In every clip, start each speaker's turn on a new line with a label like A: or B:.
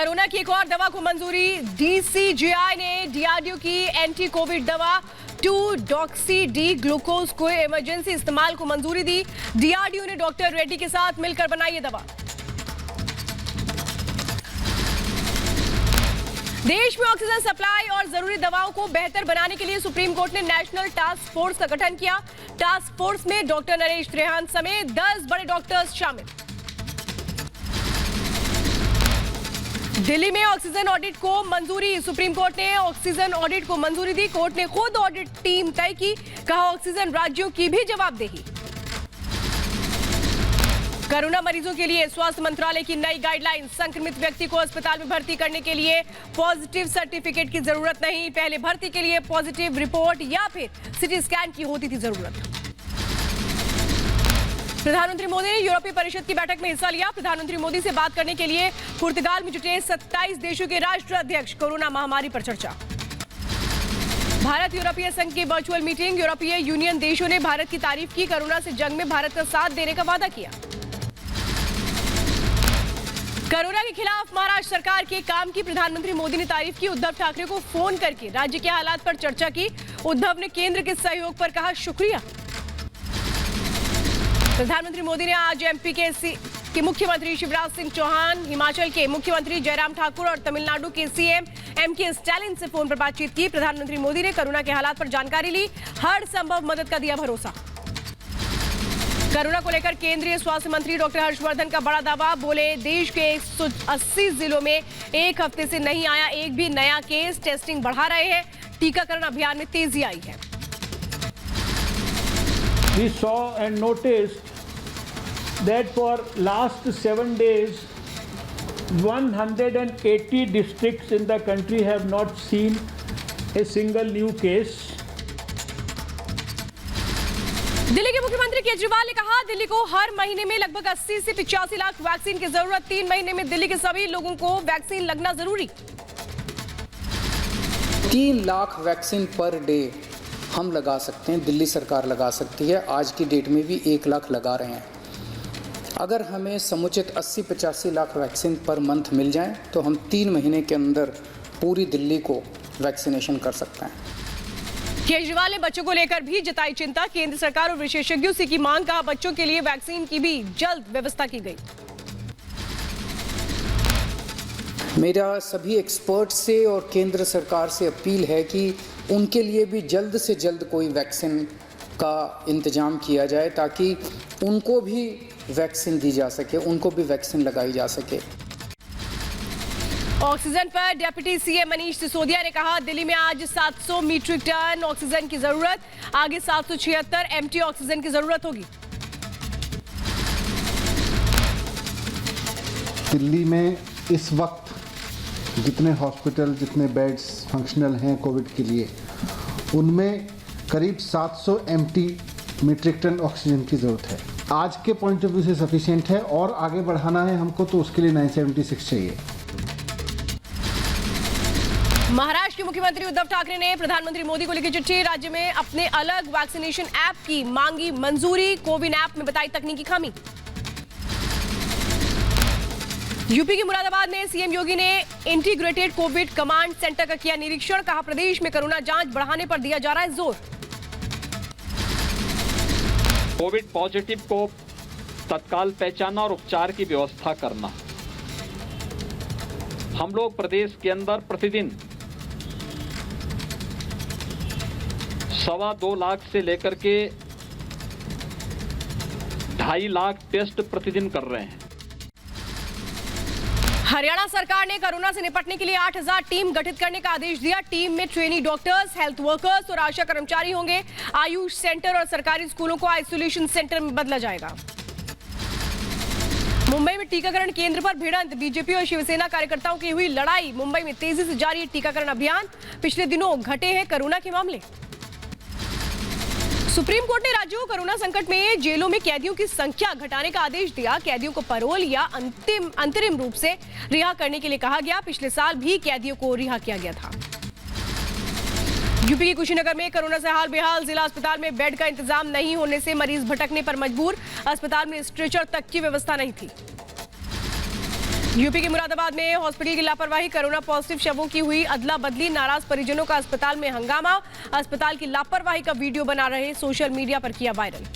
A: Corona की एक और दवा को मंजूरी। डीसीजीआई ने डीआरडीओ की एंटी कोविड दवा 2-डॉक्सी-डी ग्लूकोज को इमरजेंसी इस्तेमाल को मंजूरी दी। डीआरडीओ ने डॉक्टर रेड्डी के साथ मिलकर बनाई ये दवा। देश में ऑक्सीजन सप्लाई और जरूरी दवाओं को बेहतर बनाने के लिए सुप्रीम कोर्ट ने नेशनल टास्क फोर्स का गठन किया। टास्क फोर्स में डॉक्टर नरेश त्रेहान समेत 10 बड़े डॉक्टर्स शामिल। दिल्ली में ऑक्सीजन ऑडिट को मंजूरी। सुप्रीम कोर्ट ने ऑक्सीजन ऑडिट को मंजूरी दी। कोर्ट ने खुद ऑडिट टीम तय की। कहा ऑक्सीजन राज्यों की भी जवाबदेही। कोरोना मरीजों के लिए स्वास्थ्य मंत्रालय की नई गाइडलाइन। संक्रमित व्यक्ति को अस्पताल में भर्ती करने के लिए पॉजिटिव सर्टिफिकेट की जरूरत नहीं। पहले भर्ती के लिए पॉजिटिव रिपोर्ट या फिर सीटी स्कैन की होती थी जरूरत। प्रधानमंत्री मोदी ने यूरोपीय परिषद की बैठक में हिस्सा लिया। प्रधानमंत्री मोदी से बात करने के लिए पुर्तगाल में जुटे 27 देशों के राष्ट्राध्यक्ष। कोरोना महामारी पर चर्चा। भारत यूरोपीय संघ की वर्चुअल मीटिंग। यूरोपीय यूनियन देशों ने भारत की तारीफ की। कोरोना से जंग में भारत का साथ देने का वादा किया। कोरोना के खिलाफ महाराष्ट्र सरकार के काम की प्रधानमंत्री मोदी ने तारीफ की। उद्धव ठाकरे को फोन करके राज्य के हालात पर चर्चा की। उद्धव ने केंद्र के सहयोग पर कहा शुक्रिया। प्रधानमंत्री मोदी ने आज एमपी के मुख्यमंत्री शिवराज सिंह चौहान, हिमाचल के मुख्यमंत्री जयराम ठाकुर और तमिलनाडु के सीएम एमके स्टालिन से फोन पर बातचीत की। प्रधानमंत्री मोदी ने कोरोना के हालात पर जानकारी ली। हर संभव मदद का दिया भरोसा। कोरोना को लेकर केंद्रीय स्वास्थ्य मंत्री डॉक्टर हर्षवर्धन का बड़ा दावा। बोले देश के 180 जिलों में एक हफ्ते से नहीं आया एक भी नया केस। टेस्टिंग बढ़ा रहे हैं। टीकाकरण अभियान में तेजी आई है।
B: We saw and noticed that for last 7 days 180 districts in the country have not seen a single new case.
A: Delhi के मुख्यमंत्री केजरीवाल ने कहा दिल्ली को हर महीने में लगभग 80 से 85 लाख वैक्सीन की जरूरत। 3 महीने में दिल्ली के सभी लोगों को वैक्सीन लगना जरूरी।
C: 3 लाख वैक्सीन पर डे हम लगा सकते हैं, दिल्ली सरकार लगा सकती है। आज की डेट में भी 1 लाख लगा रहे हैं। अगर हमें समुचित 80-85 लाख वैक्सीन पर मंथ मिल जाएं तो हम 3 महीने के अंदर पूरी दिल्ली को वैक्सीनेशन कर सकते हैं।
A: केजरीवाल ने बच्चों को लेकर भी जताई चिंता। केंद्र सरकार और विशेषज्ञों से की मांग। कहा बच्चों के लिए वैक्सीन की भी जल्द व्यवस्था की गई।
C: मेरा सभी एक्सपर्ट से और केंद्र सरकार से अपील है कि उनके लिए भी जल्द से जल्द कोई वैक्सीन का इंतजाम किया जाए ताकि उनको भी वैक्सीन दी जा सके, उनको भी वैक्सीन लगाई जा सके।
A: ऑक्सीजन पर डिप्टी सीएम मनीष सिसोदिया ने कहा दिल्ली में आज 700 मीट्रिक टन ऑक्सीजन की जरूरत। आगे 776 एमटी ऑक्सीजन की जरूरत होगी।
D: दिल्ली में इस वक्त जितने हॉस्पिटल, जितने बेड्स फंक्शनल हैं कोविड के लिए, उनमें करीब 700 एमटी मीट्रिक टन ऑक्सीजन की ज़रूरत है। आज के पॉइंट ऑफ व्यू से सफिशिएंट है और आगे बढ़ाना है हमको तो उसके लिए 976 चाहिए।
A: महाराष्ट्र के मुख्यमंत्री उद्धव ठाकरे ने प्रधानमंत्री मोदी को लिखी चिट्ठी। राज्य में अपने अलग वैक्सीनेशन ऐप की मांगी मंजूरी। कोविन ऐप में बताई तकनीकी खामी। यूपी के मुरादाबाद में सीएम योगी ने इंटीग्रेटेड कोविड कमांड सेंटर का किया निरीक्षण। कहा प्रदेश में कोरोना जांच बढ़ाने पर दिया जा रहा है जोर।
E: कोविड पॉजिटिव को तत्काल पहचानना और उपचार की व्यवस्था करना। हम लोग प्रदेश के अंदर प्रतिदिन 2.25 लाख से लेकर के 2.5 लाख टेस्ट प्रतिदिन कर रहे हैं।
A: हरियाणा सरकार ने कोरोना से निपटने के लिए 8000 टीम गठित करने का आदेश दिया। टीम में ट्रेनी डॉक्टर्स, हेल्थ वर्कर्स और आशा कर्मचारी होंगे। आयुष सेंटर और सरकारी स्कूलों को आइसोलेशन सेंटर में बदला जाएगा। मुंबई में टीकाकरण केंद्र पर भिड़ंत। बीजेपी और शिवसेना कार्यकर्ताओं की हुई लड़ाई। मुंबई में तेजी से जारी है टीकाकरण अभियान। पिछले दिनों घटे हैं कोरोना के मामले। सुप्रीम कोर्ट ने राज्यों को कोरोना संकट में जेलों में कैदियों की संख्या घटाने का आदेश दिया। कैदियों को पैरोल या अंतरिम रूप से रिहा करने के लिए कहा गया। पिछले साल भी कैदियों को रिहा किया गया था। यूपी के कुशीनगर में कोरोना से हाल बेहाल। जिला अस्पताल में बेड का इंतजाम नहीं होने से मरीज भटकने पर मजबूर। अस्पताल में स्ट्रेचर तक की व्यवस्था नहीं थी। यूपी के मुरादाबाद में हॉस्पिटल की लापरवाही, कोरोना पॉजिटिव शवों की हुई अदला बदली, नाराज परिजनों का अस्पताल में हंगामा। अस्पताल की लापरवाही का वीडियो बना रहे सोशल मीडिया पर किया वायरल।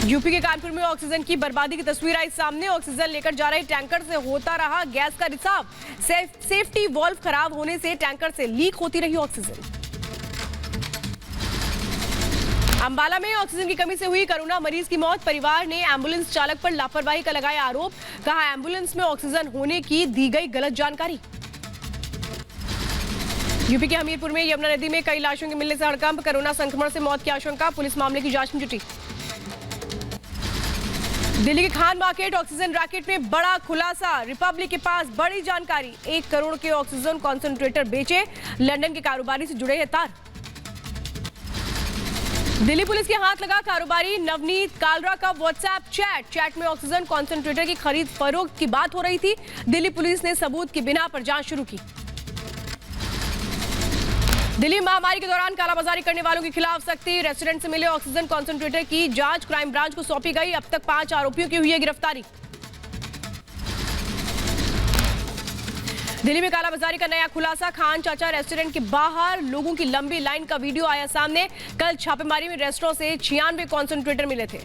A: यूपी के कानपुर में ऑक्सीजन की बर्बादी की तस्वीर आई सामने। ऑक्सीजन लेकर जा रहे टैंकर से होता रहा गैस का रिसाव। सेफ्टी वाल्व खराब होने से टैंकर से लीक होती रही ऑक्सीजन। अंबाला में ऑक्सीजन की कमी से हुई कोरोना मरीज की मौत। परिवार ने एम्बुलेंस चालक पर लापरवाही का लगाया आरोप। कहा एम्बुलेंस में ऑक्सीजन होने की दी गई गलत जानकारी। यूपी के हमीरपुर में यमुना नदी में कई लाशों के मिलने से हड़कंप। कोरोना संक्रमण से मौत की आशंका, पुलिस मामले की जांच में जुटी। दिल्ली के खान मार्केट ऑक्सीजन रैकेट में बड़ा खुलासा। रिपब्लिक के पास बड़ी जानकारी, 1 करोड़ के ऑक्सीजन कॉन्सेंट्रेटर बेचे। लंदन के कारोबारी से जुड़े हैं तार। दिल्ली पुलिस के हाथ लगा कारोबारी नवनीत कालरा का व्हाट्सएप चैट में ऑक्सीजन कॉन्सेंट्रेटर की खरीद फरोख्त की बात हो रही थी। दिल्ली पुलिस ने सबूत की बिना पर जांच शुरू की। दिल्ली महामारी के दौरान कालाबाजारी करने वालों के खिलाफ सख्ती। रेस्टोरेंट से मिले ऑक्सीजन कॉन्सेंट्रेटर की जांच क्राइम ब्रांच को सौंपी गई। अब तक 5 आरोपियों की हुई है गिरफ्तारी। दिल्ली में कालाबाजारी का नया खुलासा। खान चाचा रेस्टोरेंट के बाहर लोगों की लंबी लाइन का वीडियो आया सामने। कल छापेमारी में रेस्टोरेंट से 96 कॉन्सेंट्रेटर मिले थे।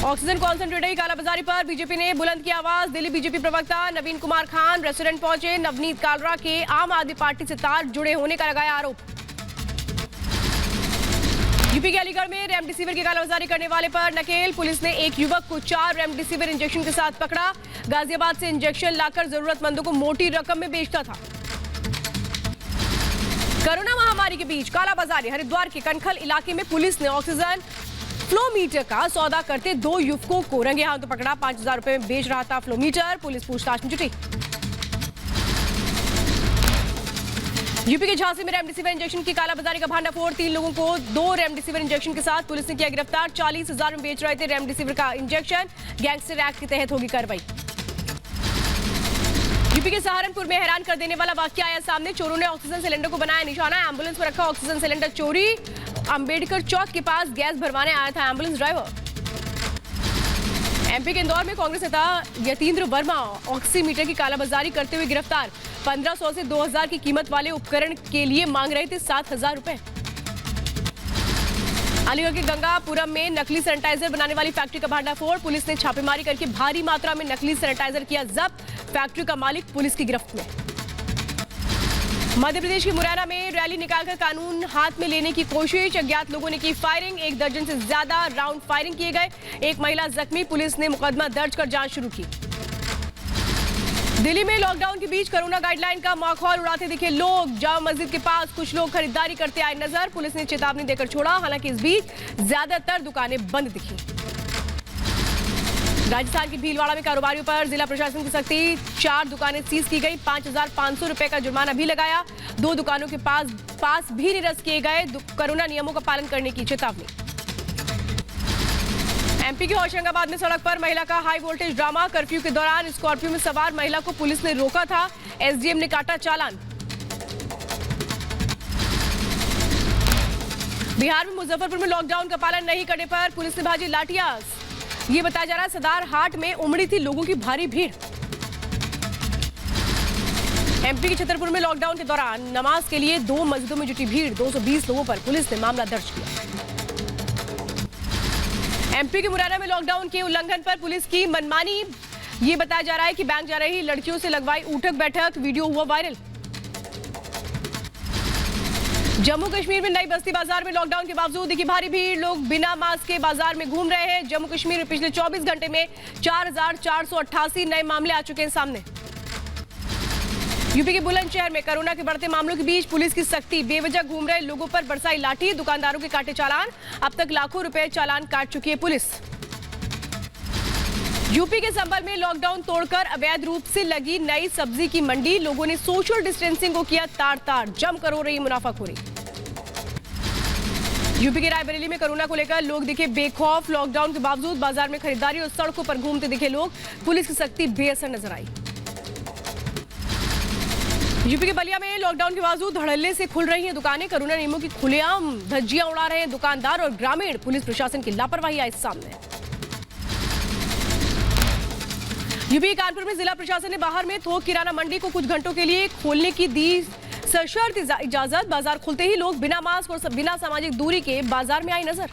A: ऑक्सीजन कॉन्सेंट्रेटर की कालाबाजारी पर बीजेपी ने बुलंद की आवाज। दिल्ली बीजेपी प्रवक्ता नवीन कुमार खान रेस्टोरेंट पहुंचे। नवनीत कालरा के आम आदमी पार्टी से तार जुड़े होने का लगाया आरोप। यूपी के अलीगढ़ में रेमडेसिविर की कालाबाजारी करने वाले पर नकेल। पुलिस ने एक युवक को 4 रेमडेसिविर इंजेक्शन के साथ पकड़ा। गाजियाबाद से इंजेक्शन लाकर जरूरतमंदों को मोटी रकम में बेचता था। कोरोना महामारी के बीच कालाबाजारी। हरिद्वार के कनखल इलाके में पुलिस ने ऑक्सीजन फ्लोमीटर का सौदा करते 2 युवकों को रंगे हाथों पकड़ा। 5000 रुपए में बेच रहा था फ्लोमीटर। पुलिस पूछताछ में जुटी। यूपी के झांसी में रेमडेसिविर इंजेक्शन की कालाबाजारी का भांडाफोड़। 3 लोगों को 2 रेमडेसिविर इंजेक्शन के साथ पुलिस ने किया गिरफ्तार। 40,000 में बेच रहे थे रेमडेसिविर का इंजेक्शन। गैंगस्टर एक्ट के तहत होगी कार्रवाई। यूपी के सहारनपुर में हैरान कर देने वाला वाकया आया सामने। चोरों ने ऑक्सीजन सिलेंडर को बनाया निशाना। एम्बुलेंस पर रखा ऑक्सीजन सिलेंडर चोरी। अंबेडकर चौक के पास गैस भरवाने आया था एम्बुलेंस ड्राइवर। एमपी के इंदौर में कांग्रेस नेता यतीन्द्र वर्मा ऑक्सीमीटर की कालाबाजारी करते हुए गिरफ्तार। 1500 से 2000 की कीमत वाले उपकरण के लिए मांग रहे थे 7000 रुपए। अलीगढ़ के गंगापुरम में नकली सैनिटाइजर बनाने वाली फैक्ट्री का भांडाफोड़। पुलिस ने छापेमारी करके भारी मात्रा में नकली सैनिटाइजर किया जब्त। फैक्ट्री का मालिक पुलिस की गिरफ्त में। मध्य प्रदेश के मुरैना में रैली निकालकर कानून हाथ में लेने की कोशिश। अज्ञात लोगों ने की फायरिंग। 1 दर्जन से ज्यादा राउंड फायरिंग किए गए। एक महिला जख्मी। पुलिस ने मुकदमा दर्ज कर जांच शुरू की। दिल्ली में लॉकडाउन के बीच कोरोना गाइडलाइन का माहौल उड़ाते दिखे लोग। जामा मस्जिद के पास कुछ लोग खरीदारी करते आए नजर। पुलिस ने चेतावनी देकर छोड़ा। हालांकि इस बीच ज्यादातर दुकानें बंद दिखी। राजस्थान के भीलवाड़ा में कारोबारियों पर जिला प्रशासन की सख्ती। 4 दुकानें सीज की गई। 5500 रुपए का जुर्माना भी लगाया। 2 दुकानों के पास भी निरस्त किए गए। कोरोना नियमों का पालन करने की चेतावनी। एमपी के होशंगाबाद में सड़क पर महिला का हाई वोल्टेज ड्रामा। कर्फ्यू के दौरान स्कॉर्पियो में सवार महिला को पुलिस ने रोका था। एसडीएम ने काटा चालान। बिहार में मुजफ्फरपुर में लॉकडाउन का पालन नहीं करने पर पुलिस ने भाजी लाठियां। ये बताया जा रहा है सदार हाट में उमड़ी थी लोगों की भारी भीड़। एमपी के छतरपुर में लॉकडाउन के दौरान नमाज के लिए 2 मस्जिदों में जुटी भीड़। 220 लोगों पर पुलिस ने मामला दर्ज किया। एमपी के मुरैना में लॉकडाउन के उल्लंघन पर पुलिस की मनमानी। ये बताया जा रहा है कि बैंक जा रही लड़कियों से लगवाई उठक बैठक। वीडियो हुआ वायरल। जम्मू कश्मीर में नई बस्ती बाजार में लॉकडाउन के बावजूद दिखी भारी भीड़। लोग बिना मास्क के बाजार में घूम रहे हैं। जम्मू कश्मीर में पिछले 24 घंटे में 4488 नए मामले आ चुके हैं सामने। यूपी के बुलंदशहर में कोरोना के बढ़ते मामलों के बीच पुलिस की सख्ती। बेवजह घूम रहे लोगों पर बरसाई लाठी। दुकानदारों के काटे चालान। अब तक लाखों रुपए चालान काट चुकी है पुलिस। यूपी के संभल में लॉकडाउन तोड़कर अवैध रूप से लगी नई सब्जी की मंडी। लोगों ने सोशल डिस्टेंसिंग को किया तार-तार। जमकर हो रही मुनाफाखोरी। यूपी के रायबरेली में कोरोना को लेकर लोग दिखे बेखौफ। लॉकडाउन के बावजूद बाजार में खरीदारी और सड़कों पर घूमते दिखे लोग। पुलिस की सख्ती बेअसर नजर आई। यूपी के बलिया में लॉकडाउन के बावजूद धड़ल्ले से खुल रही हैं दुकानें। कोरोना नियमों की खुलेआम धज्जियां उड़ा रहे हैं दुकानदार और ग्रामीण। पुलिस प्रशासन की लापरवाही आई सामने। यूपी कानपुर में जिला प्रशासन ने बाहर में थोक किराना मंडी को कुछ घंटों के लिए खोलने की दी सशर्त इजाजत। बाजार खुलते ही लोग बिना मास्क और बिना सामाजिक दूरी के बाजार में आए नजर।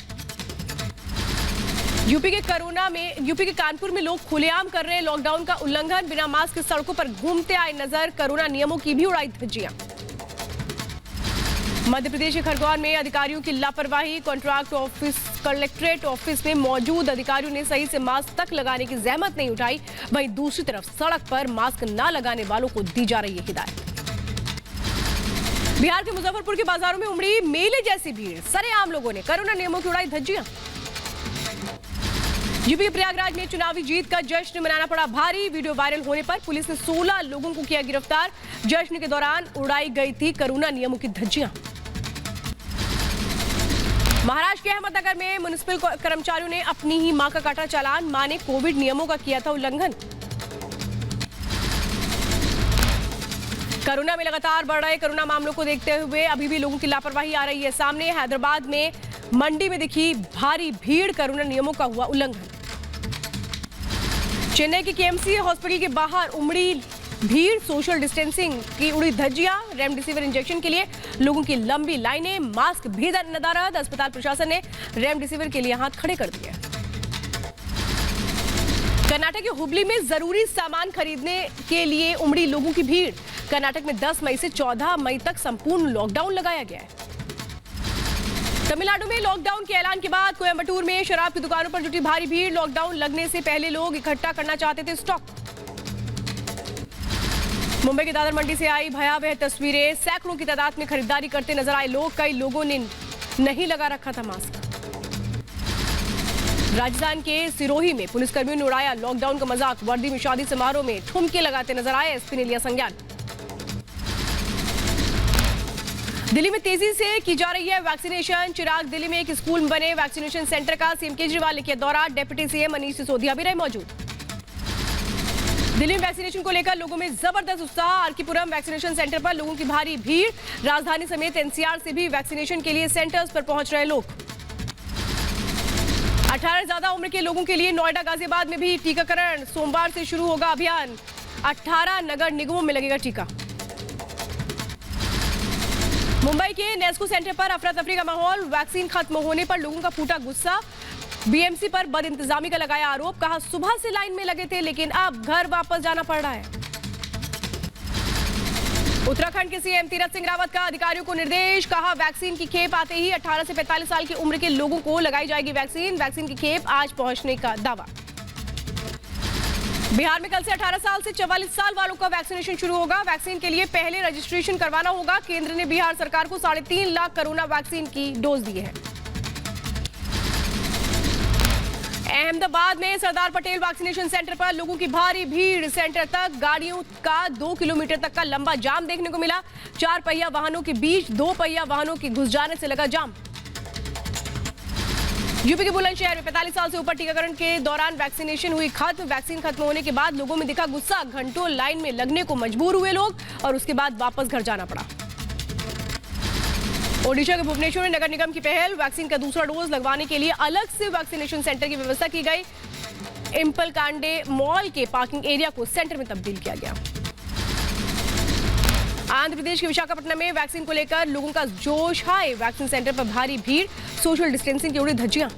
A: यूपी के कानपुर में लोग खुलेआम कर रहे हैं लॉकडाउन का उल्लंघन। बिना मास्क सड़कों पर घूमते आए नजर। कोरोना नियमों की भी उड़ाई धज्जियां। मध्य प्रदेश के खरगोन में अधिकारियों की लापरवाही। कलेक्ट्रेट ऑफिस में मौजूद अधिकारियों ने सही से मास्क तक लगाने की जहमत नहीं उठाई। वहीं दूसरी तरफ सड़क पर मास्क न लगाने वालों को दी जा रही है हिदायत। बिहार के मुजफ्फरपुर के बाजारों में उमड़ी मेले जैसी भीड़। सरेआम लोगों ने कोरोना नियमों की उड़ाई धज्जियां। यूपी के प्रयागराज में चुनावी जीत का जश्न मनाना पड़ा भारी। वीडियो वायरल होने पर पुलिस ने 16 लोगों को किया गिरफ्तार। जश्न के दौरान उड़ाई गई थी कोरोना नियमों की धज्जियां। महाराष्ट्र के अहमदनगर में म्युनिसिपल कर्मचारियों ने अपनी ही मां का काटा चालान। मां ने कोविड नियमों का किया था उल्लंघन। कोरोना में लगातार बढ़ रहे कोरोना मामलों को देखते हुए अभी भी लोगों की लापरवाही आ रही है सामने। हैदराबाद में मंडी में दिखी भारी भीड़। कोरोना नियमों का हुआ उल्लंघन। चेन्नई के केएमसी हॉस्पिटल के बाहर उमड़ी भीड़। सोशल डिस्टेंसिंग की उड़ी धज्जियां। रेमडेसिविर इंजेक्शन के लिए लोगों की लंबी लाइनें। मास्क भी नदारद। अस्पताल प्रशासन ने रेमडेसिविर के लिए हाथ खड़े कर दिए। कर्नाटक के हुबली में जरूरी सामान खरीदने के लिए उमड़ी लोगों की भीड़। कर्नाटक में 10 मई से 14 मई तक संपूर्ण लॉकडाउन लगाया गया है। तमिलनाडु में लॉकडाउन के ऐलान के बाद कोयम्बटूर में शराब की दुकानों पर जुटी भारी भीड़। लॉकडाउन लगने से पहले लोग इकट्ठा करना चाहते थे स्टॉक। मुंबई की दादर मंडी से आई भयावह तस्वीरें। सैकड़ों की तादाद में खरीदारी करते नजर आए लोग। कई लोगों ने नहीं लगा रखा था मास्क। राजस्थान के सिरोही में पुलिसकर्मियों ने उड़ाया लॉकडाउन का मजाक। वर्दी में शादी समारोह में ठुमके लगाते नजर आए। एसपी ने लिया संज्ञान। दिल्ली में तेजी से की जा रही है वैक्सीनेशन। चिराग दिल्ली में एक स्कूल में बने वैक्सीनेशन सेंटर का सीएम केजरीवाल ने किया दौरा। डिप्टी सीएम मनीष सिसोदिया भी रहे मौजूद। दिल्ली में वैक्सीनेशन को लेकर लोगों में जबरदस्त उत्साह। आरकेपुरम वैक्सीनेशन सेंटर पर लोगों की भारी भीड़। राजधानी समेत एनसीआर से भी वैक्सीनेशन के लिए सेंटर्स पर पहुंच रहे लोग। 18 से ज्यादा उम्र के लोगों के लिए नोएडा गाजियाबाद में भी टीकाकरण। सोमवार से शुरू होगा अभियान। 18 नगर निगमों में लगेगा टीका। मुंबई के नेस्को सेंटर पर अफरा तफरी का माहौल। वैक्सीन खत्म होने पर लोगों का फूटा गुस्सा। बीएमसी पर बदइंतजामी का लगाया आरोप। कहा सुबह से लाइन में लगे थे लेकिन अब घर वापस जाना पड़ रहा है। उत्तराखंड के सीएम तीरथ सिंह रावत का अधिकारियों को निर्देश। कहा वैक्सीन की खेप आते ही 18 से 45 साल की उम्र के लोगों को लगाई जाएगी वैक्सीन। वैक्सीन की खेप आज पहुंचने का दावा। बिहार में कल से 18 साल से 44 साल वालों का वैक्सीनेशन शुरू होगा। वैक्सीन के लिए पहले रजिस्ट्रेशन करवाना होगा। केंद्र ने बिहार सरकार को 3.5 लाख कोरोना वैक्सीन की डोज दी है। अहमदाबाद में सरदार पटेल वैक्सीनेशन सेंटर पर लोगों की भारी भीड़। सेंटर तक गाड़ियों का 2 किलोमीटर तक का लंबा जाम देखने को मिला। 4 पहिया वाहनों के बीच 2 पहिया वाहनों के घुस जाने से लगा जाम। यूपी के बुलंदशहर में 45 साल से ऊपर टीकाकरण के दौरान वैक्सीनेशन हुई खत्म। वैक्सीन खत्म होने के बाद लोगों में दिखा गुस्सा। घंटों लाइन में लगने को मजबूर हुए लोग और उसके बाद वापस घर जाना पड़ा। ओडिशा के भुवनेश्वर में नगर निगम की पहल। वैक्सीन का दूसरा डोज लगवाने के लिए अलग से वैक्सीनेशन सेंटर की व्यवस्था की गई। इंपल कांडे मॉल के पार्किंग एरिया को सेंटर में तब्दील किया गया। आंध्र प्रदेश के विशाखापट्टनम में वैक्सीन को लेकर लोगों का जोश हाई। वैक्सीन सेंटर पर भारी भीड़। सोशल डिस्टेंसिंग की उड़ी धज्जियां।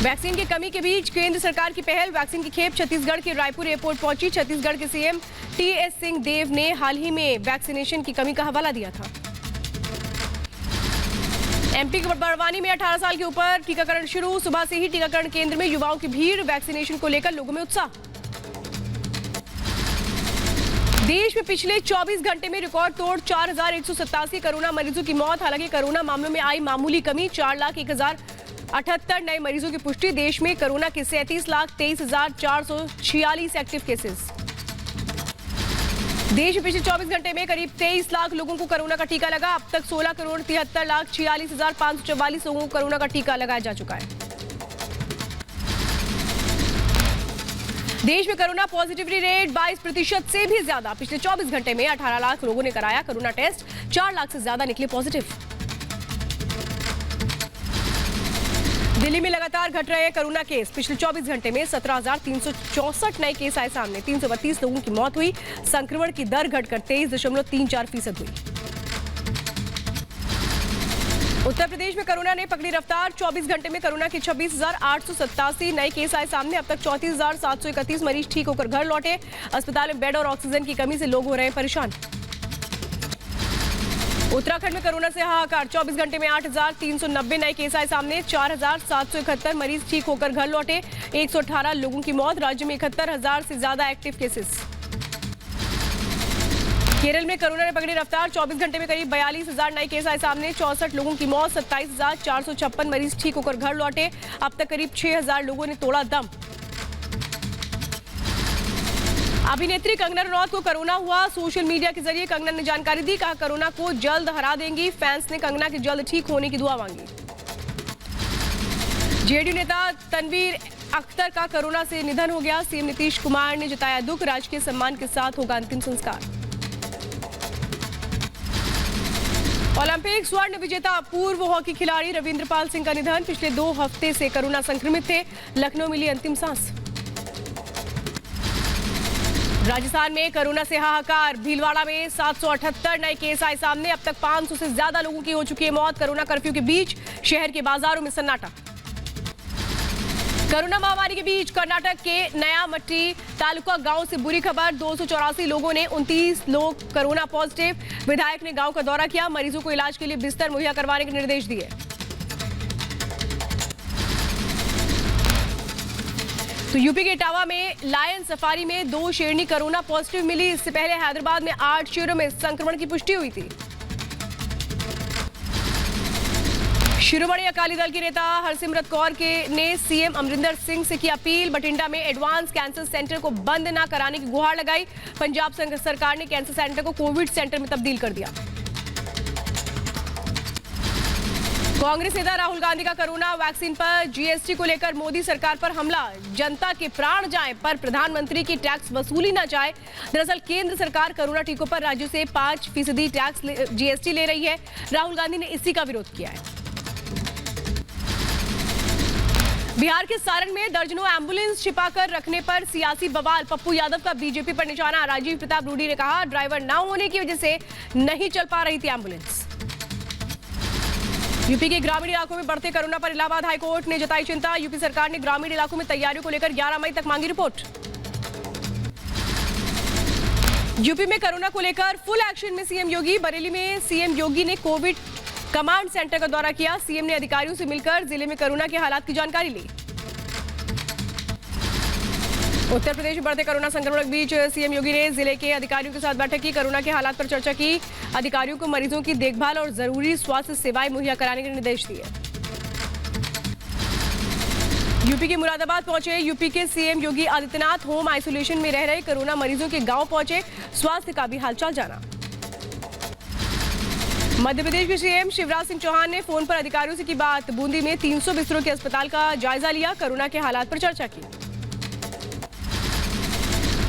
A: वैक्सीन की कमी के बीच केंद्र सरकार की पहल। वैक्सीन की खेप छत्तीसगढ़ के रायपुर एयरपोर्ट पहुंची। छत्तीसगढ़ के सीएम टीएस सिंहदेव ने हाल ही में वैक्सीनेशन की कमी का हवाला दिया था। एमपी के बड़वानी में 18 साल के ऊपर टीकाकरण शुरू। सुबह से ही टीकाकरण केंद्र में युवाओं की भीड़। वैक्सीनेशन को लेकर लोगों में उत्साह। देश में पिछले 24 घंटे में रिकॉर्ड तोड़ 4187 कोरोना मरीजों की मौत। हालांकि कोरोना मामलों में आई मामूली कमी। 4,01,078 नए मरीजों की पुष्टि। देश में कोरोना के 37,23,446 एक्टिव केसेस। देश में पिछले 24 घंटे में करीब 23 लाख लोगों को कोरोना का टीका लगा। अब तक 16,73,46,544 लोगों को कोरोना का टीका लगाया जा चुका है। देश में कोरोना पॉजिटिविटी रेट 22% से भी ज्यादा। पिछले 24 घंटे में 18 लाख लोगों ने कराया कोरोना टेस्ट। 4 लाख से ज्यादा निकले पॉजिटिव। दिल्ली में लगातार लगातार घट रहे हैं कोरोना केस। पिछले 24 घंटे में 17,364 नए केस आए सामने। 332 लोगों की मौत हुई। संक्रमण की दर घटकर 23.34% हुई। उत्तर प्रदेश में कोरोना ने पकड़ी रफ्तार। 24 घंटे में कोरोना के 26,887 नए केस आए सामने। अब तक 34,731 मरीज ठीक होकर घर लौटे। अस्पताल में बेड और ऑक्सीजन की कमी से लोग हो रहे हैं परेशान। उत्तराखंड में कोरोना से हाहाकार। 24 घंटे में 8,390 नए केस आए सामने। 4,771 मरीज ठीक होकर घर लौटे। 118 लोगों की मौत। राज्य में 71,000 से ज्यादा एक्टिव केसेस। केरल में कोरोना ने पकड़ी रफ्तार। 24 घंटे में करीब 42,000 नए केस आए सामने। 64 लोगों की मौत। 27,456 मरीज ठीक होकर घर लौटे। अब तक करीब 6,000 लोगों ने तोड़ा दम। अभिनेत्री कंगना रनौत को कोरोना हुआ। सोशल मीडिया के जरिए कंगना ने जानकारी दी। कहा कोरोना को जल्द हरा देंगी। फैंस ने कंगना के जल्द ठीक होने की दुआ मांगी। जेडीयू नेता तनवीर अख्तर का कोरोना से निधन हो गया। सीएम नीतीश कुमार ने जताया दुख। राजकीय सम्मान के साथ होगा अंतिम संस्कार। ओलंपिक स्वर्ण विजेता पूर्व हॉकी खिलाड़ी रविंद्र पाल सिंह का निधन। पिछले 2 हफ्ते से कोरोना संक्रमित थे। लखनऊ मिली अंतिम सांस। राजस्थान में कोरोना से हाहाकार। भीलवाड़ा में 778 नए केस आए सामने। अब तक 500 से ज्यादा लोगों की हो चुकी है मौत। कोरोना कर्फ्यू के बीच शहर के बाजारों में सन्नाटा। कोरोना महामारी के बीच कर्नाटक के नया मट्टी तालुका गांव से बुरी खबर। 284 लोगों ने 29 लोग कोरोना पॉजिटिव। विधायक ने गांव का दौरा किया। मरीजों को इलाज के लिए बिस्तर मुहैया करवाने के निर्देश दिए। तो यूपी के इटावा में लायन सफारी में 2 शेरनी कोरोना पॉजिटिव मिली। इससे पहले हैदराबाद में 8 शेरों में संक्रमण की पुष्टि हुई थी। शिरोमणि अकाली दल के नेता हरसिमरत कौर ने सीएम अमरिंदर सिंह से की अपील। बठिंडा में एडवांस कैंसर सेंटर को बंद न कराने की गुहार लगाई। पंजाब सरकार ने कैंसर सेंटर को कोविड सेंटर में तब्दील कर दिया। कांग्रेस नेता राहुल गांधी का कोरोना वैक्सीन पर जीएसटी को लेकर मोदी सरकार पर हमला। जनता के प्राण जाएं पर प्रधानमंत्री की टैक्स वसूली न जाए। दरअसल केंद्र सरकार कोरोना टीकों पर राज्यों से 5% टैक्स जीएसटी ले रही है। राहुल गांधी ने इसी का विरोध किया है। बिहार के सारण में दर्जनों एम्बुलेंस छिपाकर रखने पर सियासी बवाल। पप्पू यादव का बीजेपी पर निशाना। राजीव प्रताप रूडी ने कहा ड्राइवर न होने की वजह से नहीं चल पा रही थी एम्बुलेंस। यूपी के ग्रामीण इलाकों में बढ़ते कोरोना पर इलाहाबाद हाईकोर्ट ने जताई चिंता। यूपी सरकार ने ग्रामीण इलाकों में तैयारियों को लेकर 11 मई तक मांगी रिपोर्ट। यूपी में कोरोना को लेकर फुल एक्शन में सीएम योगी। बरेली में सीएम योगी ने कोविड कमांड सेंटर का दौरा किया। सीएम ने अधिकारियों से मिलकर जिले में कोरोना के हालात की जानकारी ली। उत्तर प्रदेश में बढ़ते कोरोना संक्रमण के बीच सीएम योगी ने जिले के अधिकारियों के साथ बैठक की। कोरोना के हालात पर चर्चा की। अधिकारियों को मरीजों की देखभाल और जरूरी स्वास्थ्य सेवाएं मुहैया कराने के निर्देश दिए। यूपी के मुरादाबाद पहुंचे यूपी के CM Yogi Adityanath. Home isolation में रह रहे कोरोना मरीजों के गांव पहुंचे। स्वास्थ्य का भी हालचाल जाना। मध्य प्रदेश के सीएम शिवराज सिंह चौहान ने फोन पर अधिकारियों से की बात। बूंदी में 300 बिस्तरों के अस्पताल का जायजा लिया। कोरोना के हालात पर चर्चा की।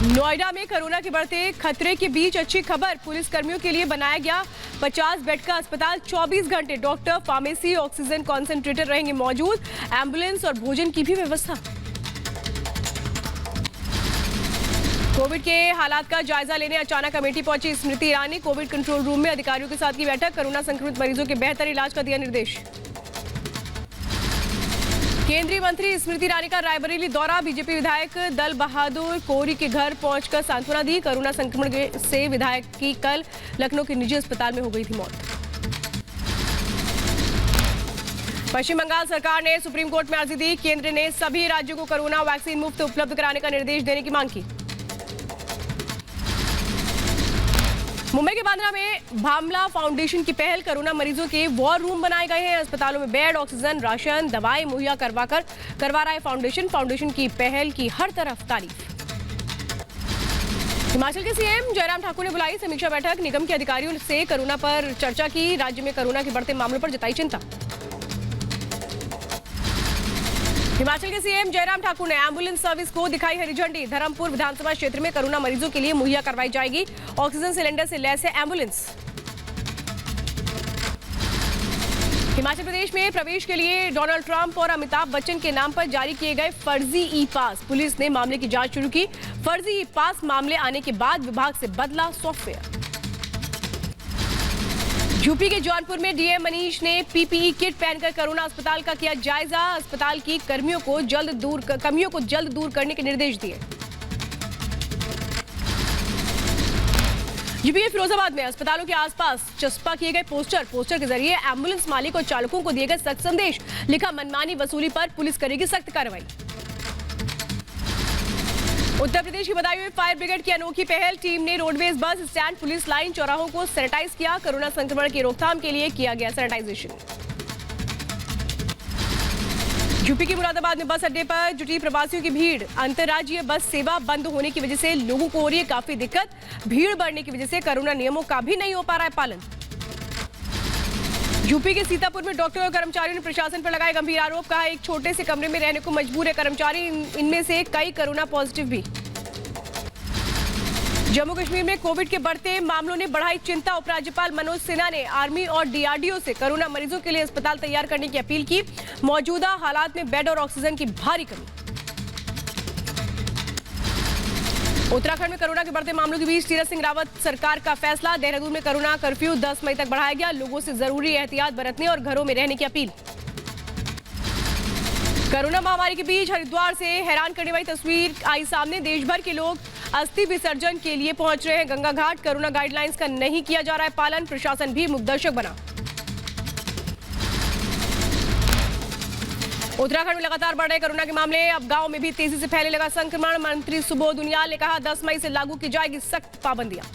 A: नोएडा में कोरोना के बढ़ते खतरे के बीच अच्छी खबर। पुलिस कर्मियों के लिए बनाया गया 50 बेड का अस्पताल। 24 घंटे डॉक्टर, फार्मेसी, ऑक्सीजन कॉन्सेंट्रेटर रहेंगे मौजूद। एम्बुलेंस और भोजन की भी व्यवस्था। कोविड के हालात का जायजा लेने अचानक कमेटी पहुंची Smriti Irani. Covid control room में अधिकारियों के साथ की बैठक। कोरोना संक्रमित मरीजों के बेहतर इलाज का दिया निर्देश। केंद्रीय मंत्री स्मृति ईरानी का रायबरेली दौरा। बीजेपी विधायक दल बहादुर कोरी के घर पहुंचकर सांत्वना दी। कोरोना संक्रमण से विधायक की कल लखनऊ के निजी अस्पताल में हो गई थी मौत। पश्चिम बंगाल सरकार ने सुप्रीम कोर्ट में अर्जी दी। केंद्र ने सभी राज्यों को कोरोना वैक्सीन मुफ्त उपलब्ध कराने का निर्देश देने की मांग की। मुंबई के बांद्रा में भामला फाउंडेशन की पहल। कोरोना मरीजों के वॉर रूम बनाए गए हैं। अस्पतालों में बेड, ऑक्सीजन, राशन, दवाएं मुहैया करवा रहा है फाउंडेशन की पहल की हर तरफ तारीफ। हिमाचल के सीएम जयराम ठाकुर ने बुलाई समीक्षा बैठक। निगम के अधिकारियों से कोरोना पर चर्चा की। राज्य में कोरोना के बढ़ते मामलों पर जताई चिंता। हिमाचल के सीएम जयराम ठाकुर ने एम्बुलेंस सर्विस को दिखाई हरी झंडी। धर्मपुर विधानसभा क्षेत्र में कोरोना मरीजों के लिए मुहैया करवाई जाएगी ऑक्सीजन सिलेंडर से लैस है एम्बुलेंस। हिमाचल प्रदेश में प्रवेश के लिए डोनाल्ड ट्रंप और अमिताभ बच्चन के नाम पर जारी किए गए फर्जी ई पास। पुलिस ने मामले की जांच शुरू की। फर्जी ई पास मामले आने के बाद विभाग से बदला सॉफ्टवेयर। यूपी के जौनपुर में डीएम मनीष ने पीपीई किट पहनकर कोरोना अस्पताल का किया जायजा। अस्पताल की कमियों को जल्द दूर करने के निर्देश दिए। यूपी के फिरोजाबाद में अस्पतालों के आसपास चस्पा किए गए पोस्टर के जरिए एम्बुलेंस मालिक और चालकों को दिए गए सख्त संदेश। लिखा, मनमानी वसूली पर पुलिस करेगी सख्त कार्रवाई। उत्तर प्रदेश की बदायूं में फायर ब्रिगेड की अनोखी पहल। टीम ने roadways bus stand, police line, चौराहों को सैनिटाइज किया। कोरोना संक्रमण की रोकथाम के लिए किया गया सैनिटाइजेशन। यूपी के मुरादाबाद में बस अड्डे पर जुटी प्रवासियों की भीड़। अंतर्राज्यीय बस सेवा बंद होने की वजह से लोगों को हो रही है काफी दिक्कत। भीड़ बढ़ने की वजह से कोरोना नियमों का भी नहीं हो पा रहा है पालन। यूपी के सीतापुर में डॉक्टर और कर्मचारियों ने प्रशासन पर लगाए गंभीर आरोप। कहा, एक छोटे से कमरे में रहने को मजबूर है कर्मचारी, इनमें से कई कोरोना पॉजिटिव भी। जम्मू कश्मीर में कोविड के बढ़ते मामलों ने बढ़ाई चिंता। उपराज्यपाल मनोज सिन्हा ने आर्मी और डीआरडीओ से कोरोना मरीजों के लिए अस्पताल तैयार करने की अपील की। मौजूदा हालात में बेड और ऑक्सीजन की भारी कमी। उत्तराखंड में कोरोना के बढ़ते मामलों के बीच तीरथ सिंह रावत सरकार का फैसला। देहरादून में कोरोना कर्फ्यू 10 मई तक बढ़ाया गया। लोगों से जरूरी एहतियात बरतने और घरों में रहने की अपील। कोरोना महामारी के बीच हरिद्वार से हैरान करने वाली तस्वीर आई सामने। देश भर के लोग अस्थि विसर्जन के लिए पहुंच रहे हैं गंगा घाट। कोरोना गाइडलाइंस का नहीं किया जा रहा है पालन। प्रशासन भी मुखदर्शक बना। उत्तराखंड में लगातार बढ़ रहे कोरोना के मामले। अब गांव में भी तेजी से फैलने लगा संक्रमण। मंत्री सुबोध उनियाल ने कहा, 10 मई से लागू की जाएगी सख्त पाबंदियां।